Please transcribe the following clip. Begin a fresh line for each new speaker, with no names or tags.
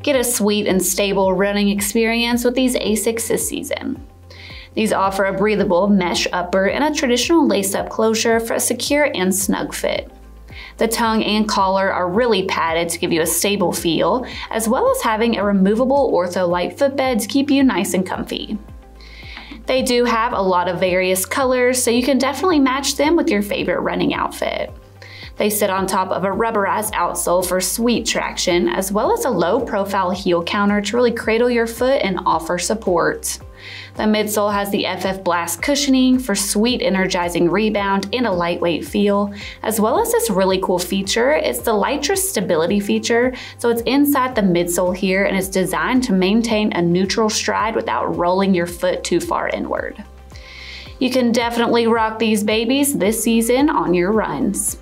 Get a sweet and stable running experience with these ASICS this season. These offer a breathable mesh upper and a traditional lace-up closure for a secure and snug fit. The tongue and collar are really padded to give you a stable feel, as well as having a removable ortholite footbed to keep you nice and comfy. They do have a lot of various colors, so you can definitely match them with your favorite running outfit. They sit on top of a rubberized outsole for sweet traction, as well as a low-profile heel counter to really cradle your foot and offer support. The midsole has the FF Blast cushioning for sweet energizing rebound and a lightweight feel, as well as this really cool feature. It's the litetruss stability feature, so it's inside the midsole here and it's designed to maintain a neutral stride without rolling your foot too far inward. You can definitely rock these babies this season on your runs.